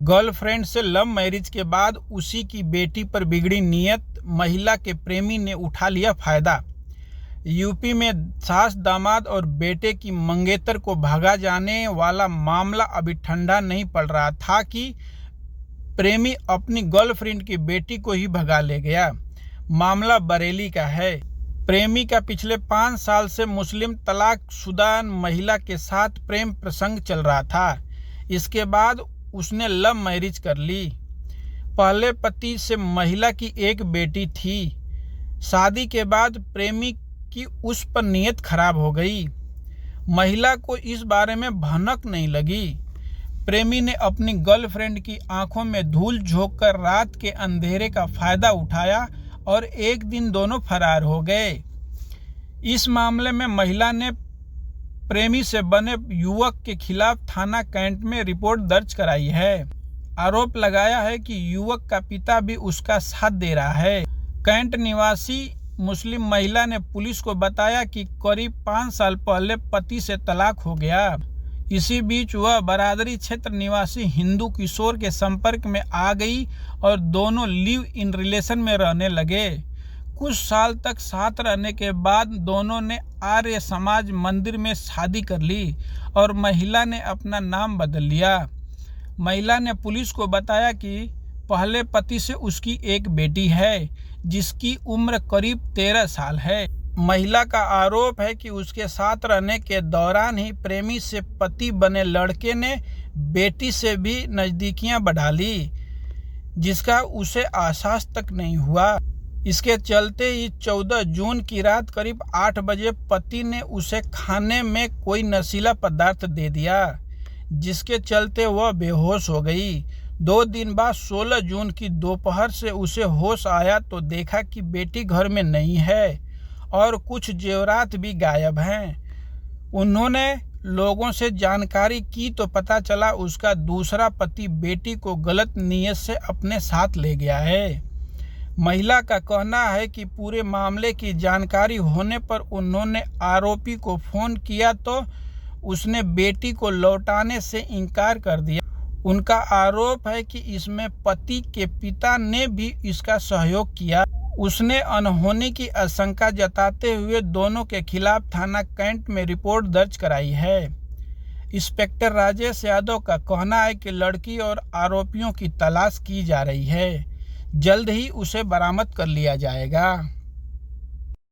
Girlfriend से love marriage के बाद उसी की बेटी पर बिगड़ी नीयत, महिला के प्रेमी ने उठा लिया फायदा। यूपी में सास, दामाद और बेटे की मंगेतर को भागा जाने वाला मामला अभी ठंडा नहीं पड़ रहा था कि प्रेमी अपनी गर्लफ्रेंड की बेटी को ही भगा ले गया। मामला बरेली का है। प्रेमी का पिछले 5 साल से मुस्लिम तलाकशुदा महिला के साथ प्रेम प्रसंग चल रहा था। इसके बाद उसने लव मैरिज कर ली। पहले पति से महिला की एक बेटी थी। शादी के बाद प्रेमी की उस पर नीयत खराब हो गई। महिला को इस बारे में भनक नहीं लगी। प्रेमी ने अपनी गर्लफ्रेंड की आंखों में धूल झोंककर रात के अंधेरे का फायदा उठाया और एक दिन दोनों फरार हो गए। इस मामले में महिला ने प्रेमी से बने युवक के खिलाफ थाना कैंट में रिपोर्ट दर्ज कराई है। आरोप लगाया है कि युवक का पिता भी उसका साथ दे रहा है। कैंट निवासी मुस्लिम महिला ने पुलिस को बताया कि करीब 5 साल पहले पति से तलाक हो गया। इसी बीच वह बरादरी क्षेत्र निवासी हिंदू किशोर के संपर्क में आ गई और दोनों लिव इन रिलेशन में रहने लगे। कुछ साल तक साथ रहने के बाद दोनों ने आर्य समाज मंदिर में शादी कर ली और महिला ने अपना नाम बदल लिया। महिला ने पुलिस को बताया कि पहले पति से उसकी एक बेटी है जिसकी उम्र करीब 13 साल है। महिला का आरोप है कि उसके साथ रहने के दौरान ही प्रेमी से पति बने लड़के ने बेटी से भी नज़दीकियां बढ़ा ली, जिसका उसे एहसास तक नहीं हुआ। इसके चलते ही 14 जून की रात करीब 8 बजे पति ने उसे खाने में कोई नशीला पदार्थ दे दिया, जिसके चलते वह बेहोश हो गई। 2 दिन बाद 16 जून की दोपहर से उसे होश आया तो देखा कि बेटी घर में नहीं है और कुछ जेवरात भी गायब हैं। उन्होंने लोगों से जानकारी की तो पता चला उसका दूसरा पति बेटी को गलत नीयत से अपने साथ ले गया है। महिला का कहना है कि पूरे मामले की जानकारी होने पर उन्होंने आरोपी को फोन किया तो उसने बेटी को लौटाने से इनकार कर दिया। उनका आरोप है कि इसमें पति के पिता ने भी इसका सहयोग किया। उसने अनहोनी की आशंका जताते हुए दोनों के खिलाफ थाना कैंट में रिपोर्ट दर्ज कराई है। इंस्पेक्टर राजेश यादव का कहना है कि लड़की और आरोपियों की तलाश की जा रही है। जल्द ही उसे बरामद कर लिया जाएगा।